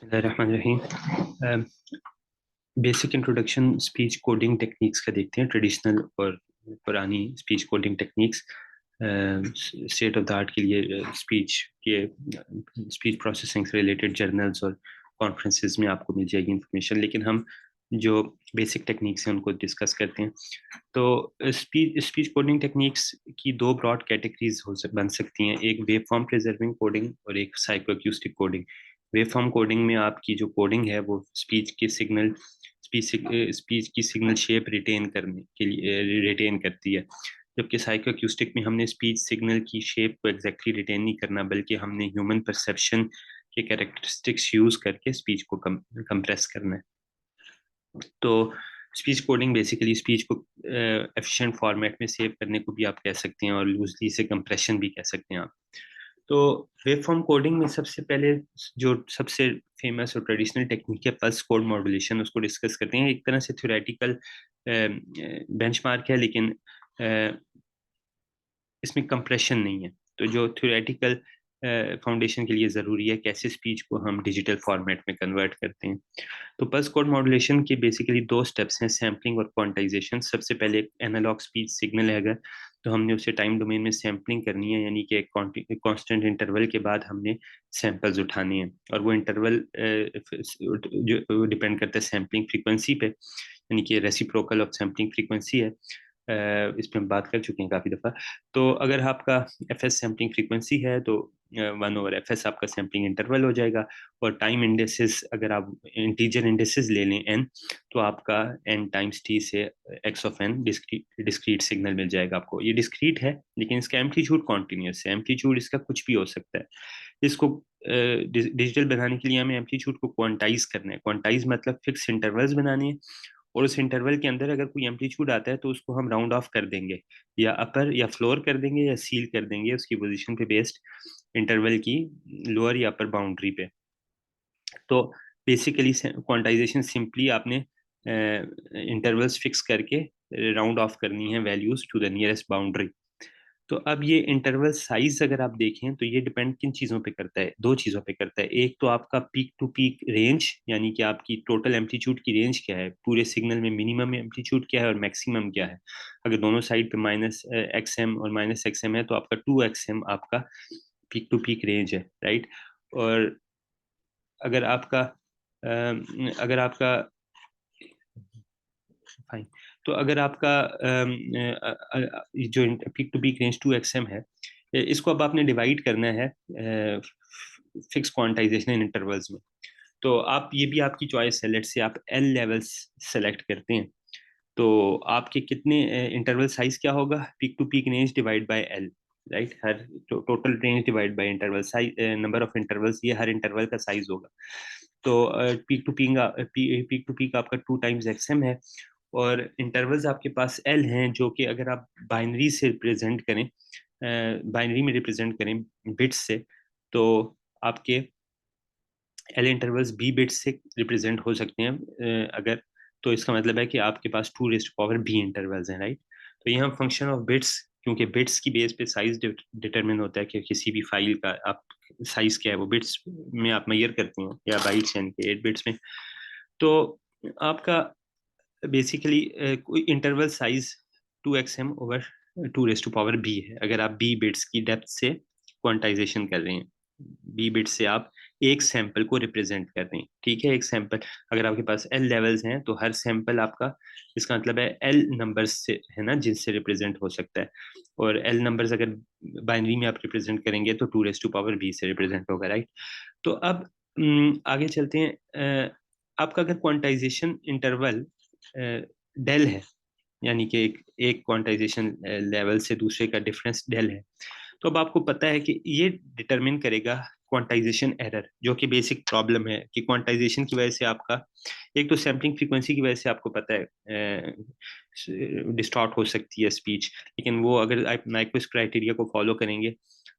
बिस्मिल्लाहिर्रहमानिर्रहीम। Basic introduction speech coding techniques का देखते हैं। ट्रेडिशनल और पुरानी speech coding techniques state of the art के लिए स्पीच प्रोसेसिंग से रिलेटेड जर्नल्स और कॉन्फ्रेंसेस में आपको मिल जाएगी इंफॉर्मेशन, लेकिन हम जो बेसिक टेक्निक्स हैं उनको डिस्कस करते हैं। तो स्पीच स्पीच कोडिंग टेक्निक्स की दो ब्रॉड कैटेगरीज बन सकती हैं, एक वेव फॉर्म प्रिजर्विंग कोडिंग और एक psycho acoustic coding. Wave form coding में आपकी जो कोडिंग है वो स्पीच की सिग्नल शेप रिटेन करने के लिए रिटेन करती है, जबकि साइको एक्यूस्टिक में हमने स्पीच सिग्नल की शेप को एग्जैक्टली रिटेन नहीं करना, बल्कि हमने ह्यूमन परसेप्शन के कैरेक्टरिस्टिक्स यूज करके स्पीच को कंप्रेस करना है। तो स्पीच कोडिंग बेसिकली स्पीच को एफिशिएंट फॉर्मेट में सेव करने को भी आप कह सकते हैं और लूजली से कंप्रेशन भी कह सकते हैं आप। तो वेव फॉर्म कोडिंग में सबसे पहले जो सबसे फेमस और ट्रेडिशनल टेक्निक है पल्स कोड मॉड्यूलेशन, उसको डिस्कस करते हैं। एक तरह से थ्योरेटिकल बेंचमार्क है, लेकिन इसमें कंप्रेशन नहीं है। तो जो थ्योरेटिकल फाउंडेशन के लिए ज़रूरी है कैसे स्पीच को हम डिजिटल फॉर्मेट में कन्वर्ट करते हैं। तो पल्स कोड मॉड्यूलेशन के बेसिकली दो स्टेप्स हैं, सैम्पलिंग और क्वांटाइजेशन। सबसे पहले एनालॉग स्पीच सिग्नल है, अगर तो हमने उसे टाइम डोमेन में सैम्पलिंग करनी है, यानी कि एक कांस्टेंट इंटरवल के बाद हमने सैंपल्स उठाने हैं, और वो इंटरवल जो डिपेंड करता है सैम्पलिंग फ्रीक्वेंसी पे, यानी कि रेसिप्रोकल ऑफ सैम्पलिंग फ्रीक्वेंसी है। इस पर हम बात कर चुके हैं काफ़ी दफ़ा। तो अगर आपका एफ एस सैम्पलिंग फ्रीक्वेंसी है तो 1/fs आपका सैम्पलिंग इंटरवल हो जाएगा, और टाइम इंडेसेस अगर आप इंटीजर इंडेसेस ले लें n, तो आपका n टाइम्स t से x of n discrete signal मिल जाएगा आपको। ये डिस्क्रीट है, लेकिन इसका एम्पलीट्यूड कॉन्टिन्यूस है। एम्पलीट्यूड इसका कुछ भी हो सकता है। इसको डिजिटल बनाने के लिए हमें एम्पलीट्यूड को क्वांटाइज करना है। क्वांटाइज मतलब फिक्स इंटरवल्स बनाने हैं, और उस इंटरवल के अंदर अगर कोई एम्पलीट्यूड आता है तो उसको हम राउंड ऑफ कर देंगे, या अपर या फ्लोर कर देंगे या सील कर देंगे उसकी पोजीशन पे बेस्ड इंटरवल की लोअर या अपर बाउंड्री पे। तो बेसिकली क्वांटाइजेशन सिंपली आपने इंटरवल्स फिक्स करके राउंड ऑफ करनी है values to the nearest boundary. तो अब ये इंटरवल साइज अगर आप देखें तो ये डिपेंड किन चीज़ों पे करता है, दो चीज़ों पे करता है। एक तो आपका पीक टू पीक रेंज, यानी कि आपकी टोटल एम्पलीट्यूड की रेंज क्या है, पूरे सिग्नल में मिनिमम एम्पलीट्यूड क्या है और मैक्सिमम क्या है। अगर दोनों साइड पे -XM और -XM है तो आपका 2XM आपका पीक टू पीक रेंज है, राइट। और अगर आपका अगर आपका फाइन, तो अगर आपका जो peak to peak range 2XM है, इसको अब आपने डिवाइड करना है फिक्स क्वांटाइजेशन इंटरवल्स में। तो आप ये भी आपकी चॉइस है, लेट से आप एल लेवल्स सेलेक्ट करते हैं, तो आपके कितने इंटरवल साइज क्या होगा, peak to peak range divide by L, right. हर total range divide by interval size, number of intervals, ये हर इंटरवल का साइज होगा। तो पीक टू पीक आपका 2 टाइम्स XM है, और इंटरवल्स आपके पास एल हैं, जो कि अगर आप बाइनरी से रिप्रेजेंट करें, बाइनरी में रिप्रेजेंट करें बिट्स से, तो आपके एल इंटरवल्स बी बिट्स से रिप्रेजेंट हो सकते हैं। अगर तो इसका मतलब है कि आपके पास 2 बी इंटरवल्स हैं, राइट। तो ये हम फंक्शन ऑफ बिट्स, क्योंकि बिट्स की बेस पे साइज डिटरमिन होता है कि किसी भी फाइल का आप साइज क्या है वो बिट्स में आप मेजर करते हैं, या बाइट्स यानी कि 8 बिट्स में। तो आपका बेसिकली कोई इंटरवल साइज 2XM/2 बी है, अगर आप बी बिट्स की डेप्थ से क्वांटाइजेशन कर रहे हैं। बी बिट से आप एक सैंपल को रिप्रेजेंट कर रहे हैं, ठीक है। एक सैंपल, अगर आपके पास एल लेवल्स हैं तो हर सैंपल आपका, इसका मतलब है एल नंबर्स से है ना, जिनसे रिप्रेजेंट हो सकता है। और एल नंबर्स अगर बाइनरी में आप रिप्रेजेंट करेंगे तो 2 बी से रिप्रेजेंट होगा, राइट। तो अब आगे चलते हैं। आपका अगर क्वांटाइजेशन इंटरवल डेल है, यानी कि एक क्वांटाइजेशन लेवल से दूसरे का डिफरेंस डेल है, तो अब आपको पता है कि ये डिटरमिन करेगा क्वांटाइजेशन एरर, जो कि बेसिक प्रॉब्लम है कि क्वांटाइजेशन की वजह से आपका, एक तो सैम्पलिंग फ्रीक्वेंसी की वजह से आपको पता है डिस्टॉर्ट हो सकती है स्पीच, लेकिन वो अगर आप नाइक्विस्ट क्राइटेरिया को फॉलो करेंगे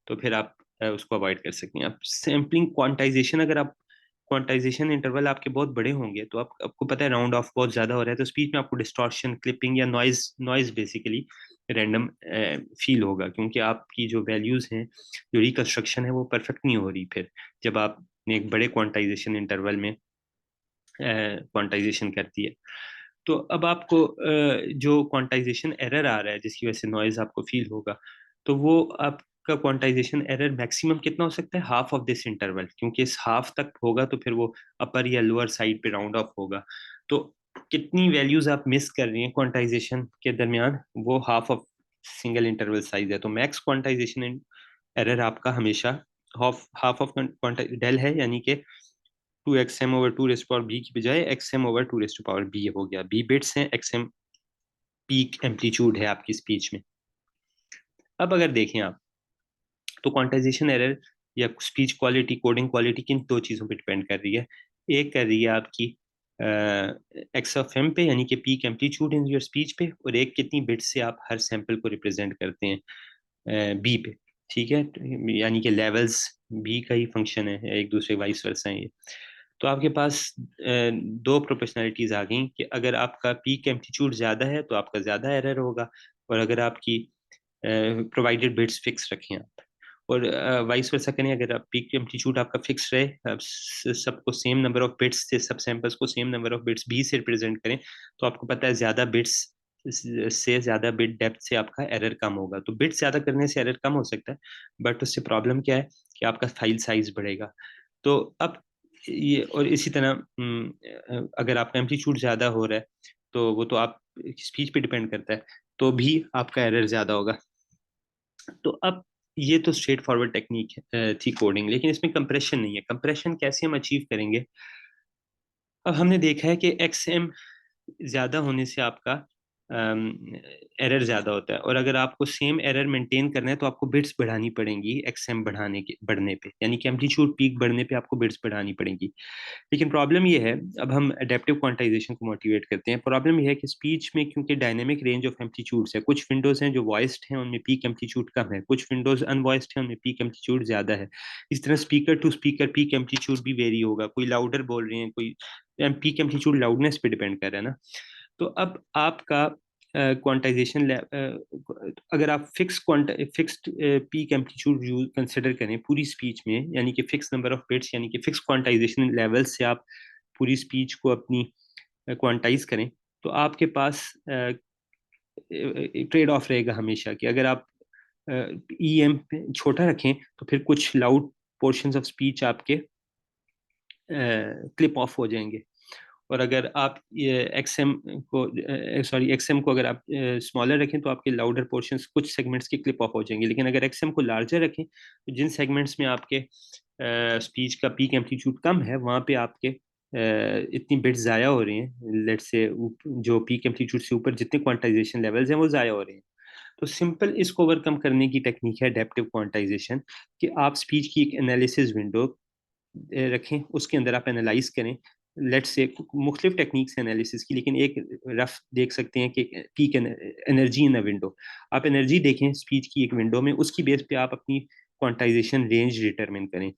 तो फिर आप उसको अवॉइड कर सकते हैं। आप सैम्पलिंग क्वांटाइजेशन, अगर आप क्वांटाइजेशन इंटरवल आपके बहुत बड़े होंगे तो आपको पता है राउंड ऑफ बहुत ज्यादा हो रहा है, तो स्पीच में आपको डिस्टॉर्शन, क्लिपिंग या noise noise basically random feel होगा, क्योंकि आपकी जो वैल्यूज हैं, जो रिकंस्ट्रक्शन है वो परफेक्ट नहीं हो रही फिर जब आप एक बड़े क्वांटाइजेशन इंटरवल में क्वांटाइजेशन करती है। तो अब आपको जो क्वांटाइजेशन एरर आ रहा है जिसकी वजह से नॉइज आपको फील होगा, तो वो आपका क्वांटाइजेशन एरर मैक्सिमम कितना हो सकता है, हाफ ऑफ दिस इंटरवल, क्योंकि इस हाफ तक होगा तो फिर वो अपर या लोअर साइड पे राउंड ऑफ होगा। तो कितनी वैल्यूज आप मिस कर रही हैं क्वांटाइजेशन के दरमियान, वो half of single interval size है। तो मैक्स क्वांटाइजेशन एरर आपका हमेशा हाफ हाफ ऑफ डेल है, यानी कि 2xm over 2 rest power B की बजाय xm over 2 rest power B हो गया। बी बिट्स हैं, xm पीक एम्पलीट्यूड है आपकी स्पीच में। अब अगर देखें आप, तो क्वांटाइजेशन एरर या स्पीच क्वालिटी, कोडिंग क्वालिटी किन दो चीज़ों पे डिपेंड कर रही है। एक कर रही है आपकी एक्स ऑफ एम पे, यानी कि peak amplitude in your speech पे, और एक कितनी बिट्स से आप हर सैंपल को रिप्रेजेंट करते हैं बी पे। ठीक है, यानी कि लेवल्स बी का ही फंक्शन है, एक दूसरे वाइस वर्सा है ये। तो आपके पास दो प्रोपोर्शनैलिटीज आ गई कि अगर आपका पीक एम्पलीट्यूड ज़्यादा है तो आपका ज़्यादा एरर होगा, और अगर आपकी प्रोवाइडेड बिट्स फिक्स रखें आप, और वाइस वर्सा करें, अगर आप पीक एम्पलीट्यूड आपका फिक्स रहे, आप सबको सेम नंबर ऑफ बिट्स से, सब सैंपल्स को same number of bits B से रिप्रेजेंट करें, तो आपको पता है ज्यादा बिट्स से, ज्यादा बिट डेप्थ से आपका एरर कम होगा। तो बिट्स ज्यादा करने से एरर कम हो सकता है, बट उससे प्रॉब्लम क्या है कि आपका फाइल साइज बढ़ेगा। तो अब ये, और इसी तरह अगर आपका एम्पलीट्यूड ज्यादा हो रहा है, तो वो तो आप स्पीच पे डिपेंड करता है, तो भी आपका एरर ज्यादा होगा। तो अब ये तो स्ट्रेट फॉरवर्ड टेक्निक थी कोडिंग, लेकिन इसमें कंप्रेशन नहीं है। कंप्रेशन कैसे हम अचीव करेंगे? अब हमने देखा है कि एक्स एम ज्यादा होने से आपका एरर ज्यादा होता है, और अगर आपको सेम एरर मेंटेन करना है तो आपको बिट्स बढ़ानी पड़ेंगी एक्सएम बढ़ने पे, यानी कि एम्पलीट्यूड पीक बढ़ने पे आपको बिट्स बढ़ानी पड़ेंगी। लेकिन प्रॉब्लम ये है, अब हम अडेप्टिव क्वांटाइजेशन को मोटिवेट करते हैं। प्रॉब्लम ये है कि स्पीच में क्योंकि डायनेमिक रेंज ऑफ एम्पलीट्यूड्स है, कुछ विंडोज हैं जो वॉइस्ड हैं उनमें पीक एम्पलीट्यूड कम है, कुछ विंडोज अनवॉइस्ड हैं उनमें पीक एम्पलीट्यूड ज्यादा है। इस तरह speaker to speaker peak amplitude भी वेरी होगा, कोई लाउडर बोल रहे हैं, कोई पीक एम्पलीट्यूड लाउडनेस पे डिपेंड कर रहा है ना। तो अब आपका क्वांटाइजेशन, अगर आप fixed peak amplitude use consider करें पूरी स्पीच में, यानी कि फिक्स नंबर ऑफ बिट्स, यानी कि फिक्स क्वांटाइजेशन लेवल से आप पूरी स्पीच को अपनी क्वांटाइज करें, तो आपके पास ट्रेड ऑफ रहेगा हमेशा कि अगर आप ई एम छोटा रखें तो फिर कुछ लाउड पोर्शंस ऑफ स्पीच आपके क्लिप ऑफ हो जाएंगे, और अगर आप एक्सएम को, एक्सएम को अगर आप स्मॉलर रखें तो आपके लाउडर पोर्शंस कुछ सेगमेंट्स के क्लिप ऑफ हो जाएंगे। लेकिन अगर एक्सएम को लार्जर रखें तो जिन सेगमेंट्स में आपके स्पीच का पीक एम्पलीट्यूड कम है वहाँ पे आपके इतनी बिट्स ज़ाया हो रही हैं, लेट से जो पीक एम्पलीट्यूड से ऊपर जितने क्वांटाइजेशन लेवल्स हैं वो ज़ाया हो रहे हैं। तो सिंपल इसको ओवरकम करने की टेक्निक है एडेप्टिव क्वांटाइजेशन, कि आप स्पीच की एक एनालिसिस विंडो रखें, उसके अंदर आप एनालाइज करें, लेट्स से मुख्तलिफ टेक्निक्स एनालिसिस की, लेकिन एक रफ देख सकते हैं कि peak energy in a window, आप एनर्जी देखें स्पीच की एक विंडो में, उसकी बेस पे आप अपनी क्वांटाइजेशन रेंज डिटरमिन करें,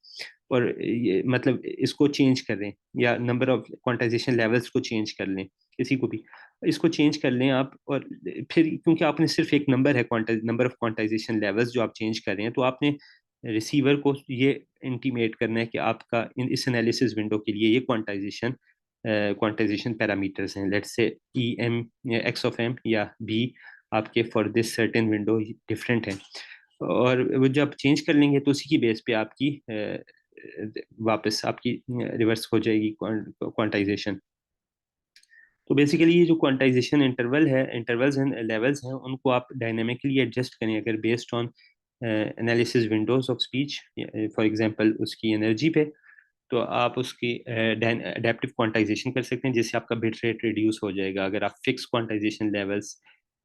और ये मतलब इसको चेंज कर लें, या नंबर ऑफ क्वांटाइजेशन लेवल्स को चेंज कर लें, किसी को भी इसको चेंज कर लें आप। और फिर क्योंकि आपने सिर्फ एक नंबर है, नंबर ऑफ क्वांटाइजेशन लेवल्स जो आप चेंज कर रहे हैं, तो आपने रिसीवर को ये इंटीमेट करना है कि आपका इस एनालिसिस विंडो के लिए ये क्वांटाइजेशन पैरामीटर्स हैं, let's say E M, X of M या बी आपके for this certain window different है, और वो जब चेंज कर लेंगे तो उसी की बेस पे आपकी वापस आपकी रिवर्स हो जाएगी क्वांटाइजेशन। तो बेसिकली ये जो क्वांटाइजेशन इंटरवल्स हैं, लेवल्स हैं, उनको आप डायनेमिकली एडजस्ट करें अगर based on analysis Windows of speech, for example उसकी एनर्जी पे, तो आप उसकी अडेप्टिव क्वांटाइजेशन कर सकते हैं, जिससे आपका बिट रेट रिड्यूस हो जाएगा अगर आप फिक्स क्वांटाइजेशन लेवल्स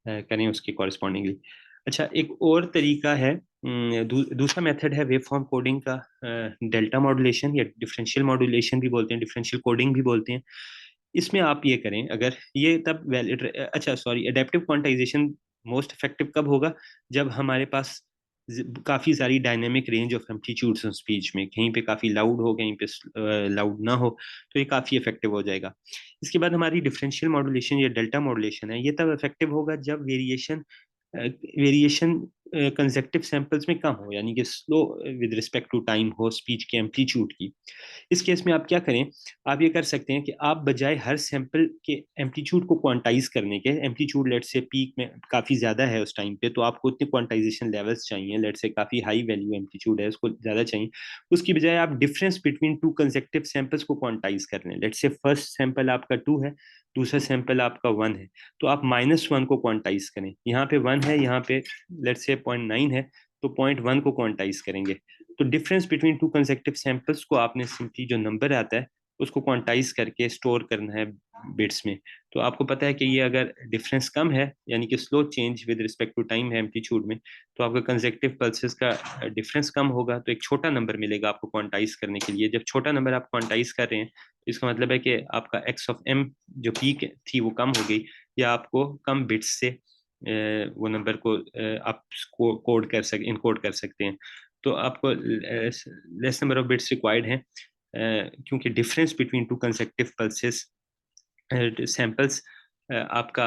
करें उसके कॉरस्पॉन्डिंगली। अच्छा, एक और तरीका है, दूसरा मेथड है वेव फॉर्म कोडिंग का, डेल्टा मॉड्यूलेशन या डिफरेंशियल मॉड्यूलेशन भी बोलते हैं, डिफरेंशियल कोडिंग भी बोलते हैं। इसमें आप ये करें, अगर ये तब वैलिड, अच्छा sorry, adaptive quantization most effective कब होगा, जब हमारे पास काफी सारी dynamic range of amplitudes speech में, कहीं पे काफी लाउड हो, कहीं पे लाउड ना हो, तो ये काफी इफेक्टिव हो जाएगा। इसके बाद हमारी डिफरेंशियल मॉड्यूलेशन या डेल्टा मॉड्यूलेशन है, ये तब इफेक्टिव होगा जब वेरिएशन कंसेक्टिव सैंपल्स में कम हो, यानी कि slow with respect to time हो स्पीच के एम्पलीट्यूड की। इस केस में आप क्या करें, आप ये कर सकते हैं कि आप बजाय हर सैंपल के एम्पलीट्यूड को क्वांटाइज करने के, एम्पलीट्यूड लेट से पीक में काफ़ी ज़्यादा है उस टाइम पे, तो आपको उतने क्वांटाइजेशन लेवल्स चाहिए, लेट से काफ़ी हाई वैल्यू एम्पलीट्यूड है उसको ज़्यादा चाहिए, उसकी बजाय आप difference between two consecutive samples को क्वांटाइज कर लें। लेट से फर्स्ट सैंपल आपका 2 है, दूसरा सैंपल आपका 1 है, तो आप -1 को क्वांटाइज करें। यहाँ पे 1 है, यहाँ पे लेट से 0.9 है, तो 0.1 को क्वांटाइज करेंगे। तो difference between two consecutive samples को आपने सिंपली जो नंबर आता है उसको क्वांटाइज करके स्टोर करना है बिट्स में। तो आपको पता है कि ये अगर डिफरेंस कम है, यानी कि slow change with respect to time है एम्पलीट्यूड में, तो आपका कंसेक्टिव पल्सेस का डिफरेंस कम होगा, तो एक छोटा नंबर मिलेगा आपको क्वांटाइज करने के लिए। जब छोटा नंबर आप क्वांटाइज कर रहे हैं तो इसका मतलब है कि आपका एक्स ऑफ एम जो पीक थी वो कम हो गई, या आपको कम बिट्स से वो नंबर को आप कोड कर सक इनकोड कर सकते हैं। तो आपको less number of bits required हैं, क्योंकि difference between two consecutive pulses samples आपका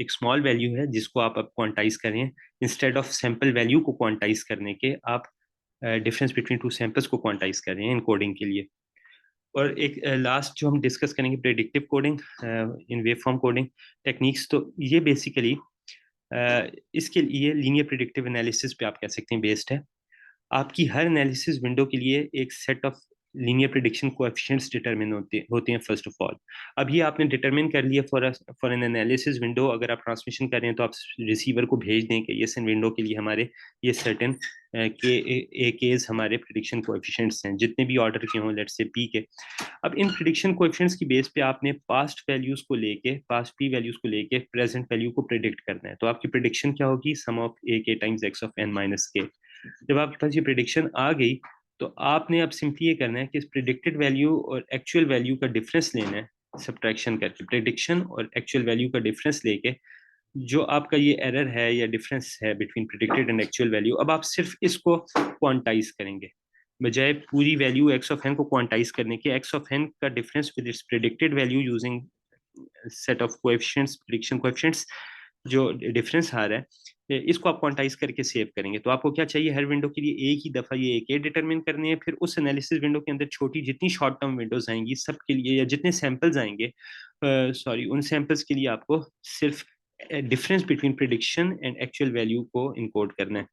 एक स्मॉल वैल्यू है जिसको आप अब क्वांटाइज करें, इंस्टेड ऑफ सैंपल वैल्यू को क्वांटाइज करने के आप डिफरेंस बिटवीन टू सैंपल्स को क्वांटाइज कर रहे हैं इनकोडिंग के लिए। और एक लास्ट जो हम डिस्कस करेंगे, predictive coding in wave form coding techniques. तो ये बेसिकली इसके लिए लीनियर प्रेडिक्टिव एनालिसिस पे आप कह सकते हैं बेस्ड है। आपकी हर एनालिसिस विंडो के लिए एक set of linear prediction coefficients determine होते हैं फर्स्ट ऑफ ऑल। अब ये आपने डिटरमिन कर लिया फॉर एन एनालिसिस विंडो। अगर आप ट्रांसमिशन कर रहे हैं तो आप रिसीवर को भेज दें कि ये विंडो के लिए हमारे ये सर्टेन के ए केस हमारे प्रिडिक्शन कोएफिशिएंट्स हैं, जितने भी ऑर्डर के हों, लेट्स से पी के। अब इन प्रिडिक्शन कोएफिशिएंट्स की बेस पे आपने पास्ट वैल्यूज को लेके, पास्ट पी वैल्यूज को लेके प्रेजेंट वैल्यू को प्रिडिक्ट करना है। तो आपकी प्रिडिक्शन क्या होगी, सम of a k times x of n minus k. जब आपके पास ये प्रिडिक्शन आ गई तो आपने अब सिंपली ये करना है कि इस प्रिडिक्टेड वैल्यू और एक्चुअल वैल्यू का डिफरेंस लेना है, सब्ट्रैक्शन करके प्रिडिक्शन और एक्चुअल वैल्यू का डिफरेंस लेके, जो आपका ये एरर है या डिफरेंस है between predicted and actual value, अब आप सिर्फ इसको क्वांटाइज करेंगे। बजाय पूरी वैल्यू एक्स ऑफ एन को क्वांटाइज करने के, एक्स ऑफ एन का difference with its predicted value using set of coefficients, prediction coefficients, जो डिफरेंस आ रहा है इसको आप क्वांटाइज करके सेव करेंगे। तो आपको क्या चाहिए, हर विंडो के लिए एक ही दफा ये एक डिटरमिन करनी है। फिर उस एनालिसिस विंडो के अंदर छोटी जितनी शॉर्ट टर्म विंडोज आएंगी सब के लिए, या जितने सैंपल्स आएंगे सॉरी उन सैंपल्स के लिए आपको सिर्फ difference between prediction and actual value को इनकोड करना है।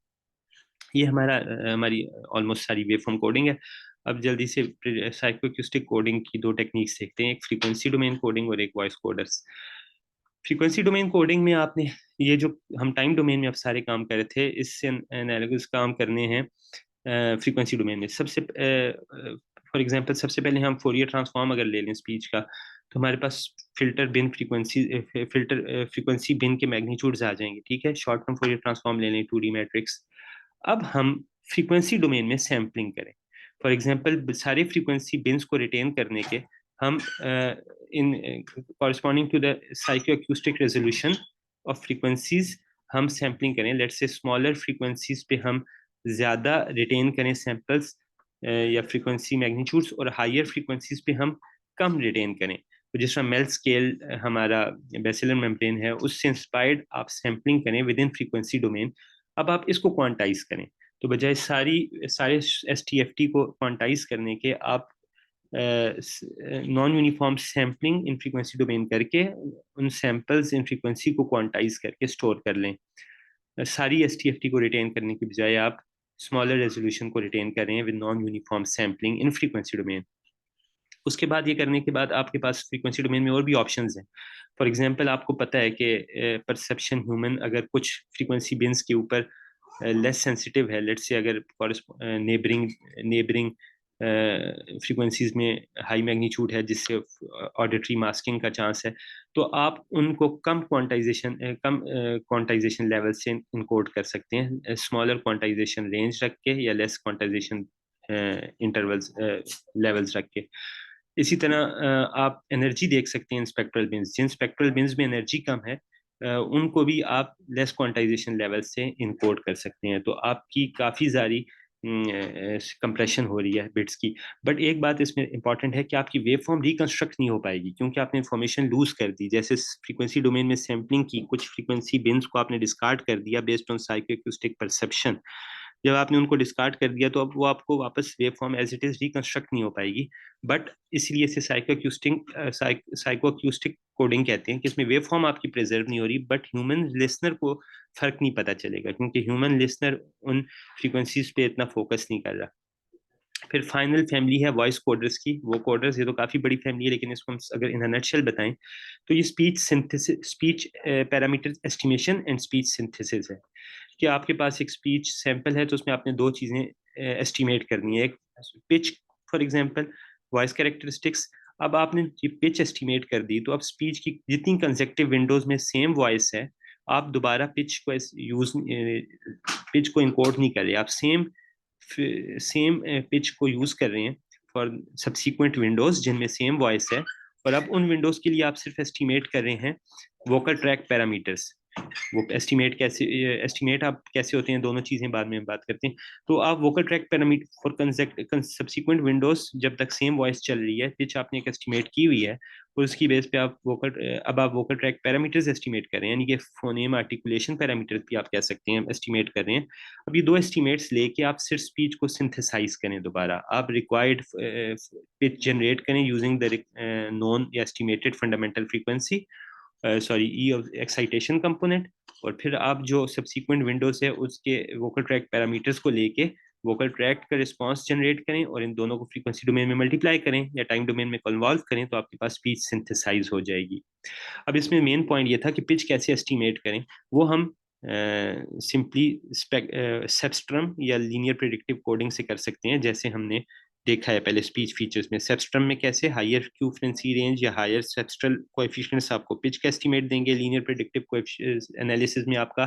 ये हमारी ऑलमोस्ट सारी वेव फॉर्म कोडिंग है। अब जल्दी से साइकोएक्यूस्टिक कोडिंग की दो टेक्निक्स देखते हैं, एक फ्रीक्वेंसी डोमेन कोडिंग और एक voice coders. Frequency domain coding में आपने ये जो हम टाइम डोमेन में अब सारे काम कर रहे थे, इससे एनालिसिस काम करने हैं फ्रीक्वेंसी डोमेन में। सबसे फॉर एग्जांपल सबसे पहले हम फोरियर ट्रांसफॉर्म अगर ले लें स्पीच का, तो हमारे पास फ्रीक्वेंसी बिन के मैग्नीट्यूड्स आ जाएंगे, ठीक है। शॉर्ट टर्म फोरियर ट्रांसफॉर्म ले लें 2D मैट्रिक्स। अब हम फ्रीक्वेंसी डोमेन में सैम्पलिंग करें, फॉर एग्जांपल सारे फ्रीक्वेंसी बिन्स को रिटेन करने के हम in corresponding to the psychoacoustic resolution of frequencies हम सैम्पलिंग करें। लेट्स से स्मॉलर फ्रीक्वेंसीज पे हम ज़्यादा रिटेन करें सैंपल्स या फ्रीक्वेंसी मैग्नीट्यूड्स, और हायर फ्रीक्वेंसीज पे हम कम रिटेन करें। तो जिस तरह मेल स्केल हमारा बेसिलर मेम्ब्रेन है, उससे इंस्पायर्ड आप सैम्पलिंग करें विद इन फ्रीक्वेंसी डोमेन। अब आप इसको क्वांटाइज करें, तो बजाय सारे STFT को क्वांटाइज करने के, आप non uniform sampling in frequency domain करके उन सैंपल्स इन फ्रीक्वेंसी को क्वांटाइज करके स्टोर कर लें। सारी STFT को रिटेन करने की बजाय आप स्मॉलर रेजोल्यूशन को रिटेन करें with non uniform sampling in frequency domain. उसके बाद ये करने के बाद आपके पास फ्रीक्वेंसी डोमेन में और भी ऑप्शंस हैं। फॉर एग्जांपल आपको पता है कि परसेप्शन ह्यूमन अगर कुछ फ्रीक्वेंसी बिन्स के ऊपर लेस सेंसिटिव है, लेट्स से अगर नेबरिंग फ्रीक्वेंसीज में हाई मैग्नीट्यूड है जिससे ऑडिटरी मास्किंग का चांस है, तो आप उनको कम क्वांटाइजेशन लेवल से इनकोड कर सकते हैं, स्मॉलर क्वांटाइजेशन रेंज रख के या लेस क्वांटाइजेशन इंटरवल्स लेवल्स रख के। इसी तरह आप एनर्जी देख सकते हैं इन स्पेक्ट्रल बिन्स, जिन स्पेक्ट्रल बिन्स में एनर्जी कम है उनको भी आप लेस क्वांटाइजेशन लेवल से इनकोड कर सकते हैं। तो आपकी काफ़ी सारी कंप्रेशन हो रही है बिट्स की। बट एक बात इसमें इंपॉर्टेंट है कि आपकी वेव फॉर्म रिकंस्ट्रक्ट नहीं हो पाएगी, क्योंकि आपने इंफॉर्मेशन लूज कर दी। जैसे फ्रीक्वेंसी डोमेन में सैम्पलिंग की, कुछ फ्रीक्वेंसी बिन्स को आपने डिस्कार्ड कर दिया बेस्ड ऑन साइकोएक्यूस्टिक परसेप्शन। जब आपने उनको डिस्कार्ड कर दिया तो अब वो आपको वापस wave form as it is reconstruct नहीं हो पाएगी। बट इसलिए इसे साइकोअक्यूस्टिक कोडिंग कहते हैं, कि इसमें वेव फॉर्म आपकी प्रिजर्व नहीं हो रही, बट ह्यूमन लिसनर को फर्क नहीं पता चलेगा, क्योंकि ह्यूमन लिसनर उन फ्रीक्वेंसीज पे इतना फोकस नहीं कर रहा। फिर फाइनल फैमिली है वॉइस कोडर्स की। वो कोडर्स, ये तो काफी बड़ी फैमिली है, लेकिन इसको हम अगर इन नटशेल बताएं तो ये speech synthesis, speech parameter estimation and speech synthesis है। कि आपके पास एक स्पीच सैंपल है, तो उसमें आपने दो चीजें एस्टिमेट करनी है। एक pitch, for example voice characteristics. अब आपने ये पिच एस्टिमेट कर दी, तो अब स्पीच की जितनी कंसेक्टिव विंडोज में सेम वॉइस है, आप दोबारा पिच को इनकोड नहीं कर रहे, आप सेम सेम पिच को यूज कर रहे हैं फॉर सब्सिक्वेंट विंडोज जिनमें सेम वॉइस है। और अब उन विंडोज के लिए आप सिर्फ एस्टिमेट कर रहे हैं वोकल ट्रैक पैरामीटर्स। वो एस्टिमेट आप कैसे होते हैं, दोनों चीजें बाद में बात करते हैं। तो आप vocal track parameter for subsequent Windows, जब तक सेम वॉइस चल रही है, पिच आपने एक एस्टिमेट की हुई है, और उसकी बेस पे अब आप वोकल ट्रैक पैरामीटर्स एस्टिमेट कर रहे हैं, यानी कि फोनेम आर्टिकुलेशन पैरामीटर्स भी आप कह सकते हैं एस्टिमेट कर रहे हैं। अब ये दो एस्टिमेट्स लेके आप सिर्फ स्पीच को सिंथेसाइज करें, दोबारा आप रिक्वायर्ड पिच जनरेट करें using the non estimated fundamental frequency, sorry E of excitation component. और फिर आप जो सब्सिक्वेंट विंडोज है उसके वोकल ट्रैक पैरामीटर्स को लेके वोकल ट्रैक का रिस्पॉन्स जनरेट करें, और इन दोनों को फ्रीक्वेंसी डोमेन में मल्टीप्लाई करें या टाइम डोमेन में कन्वॉल्व करें, तो आपके पास स्पीच सिंथेसाइज हो जाएगी। अब इसमें मेन पॉइंट ये था कि पिच कैसे एस्टिमेट करें। वो हम सिंपली सेप्स्ट्रम या लीनियर प्रेडिक्टिव कोडिंग से कर सकते हैं, जैसे हमने देखा है पहले स्पीच फीचर्स में। सेप्स्ट्रम में कैसे हायर क्यू फ्रीक्वेंसी रेंज या हायर सेप्स्ट्रल कोएफिशिएंट्स आपको पिच का एस्टिमेट देंगे। लीनियर प्रेडिक्टिव एनालिसिस में आपका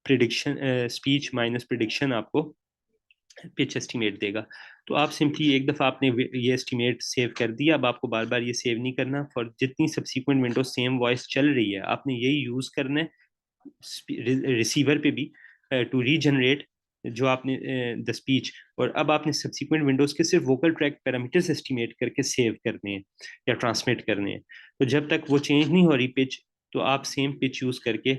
प्रिडिक्शन स्पीच माइनस प्रिडिक्शन आपको पिच एस्टिमेट देगा। तो आप सिंपली एक दफ़ा आपने ये एस्टिमेट सेव कर दिया, अब आपको बार बार ये सेव नहीं करना। फॉर जितनी सब्सिक्वेंट विंडो सेम वॉइस चल रही है, आपने यही यूज़ करना है रिसीवर पे भी, टू रीजनरेट जो आपने द स्पीच। और अब आपने सब्सिक्वेंट विंडोज के सिर्फ वोकल ट्रैक पैरामीटर्स एस्टिमेट करके सेव करने हैं या ट्रांसमिट करने हैं। तो जब तक वो चेंज नहीं हो रही पिच, तो आप सेम पिच यूज करके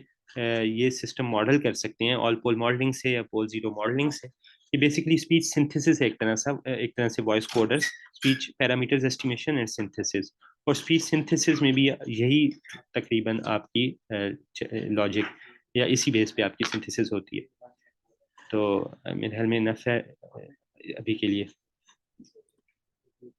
ये सिस्टम मॉडल कर सकते हैं, ऑल पोल मॉडलिंग से या पोल जीरो मॉडलिंग से। ये बेसिकली स्पीच सिंथेसिस है, एक तरह से voice coders, speech parameters estimation and synthesis. और स्पीच सिंथेसिस में भी यही तकरीबन आपकी लॉजिक या इसी बेस पे आपकी सिंथेसिस होती है। तो मेरे ख्याल में नफ है अभी के लिए।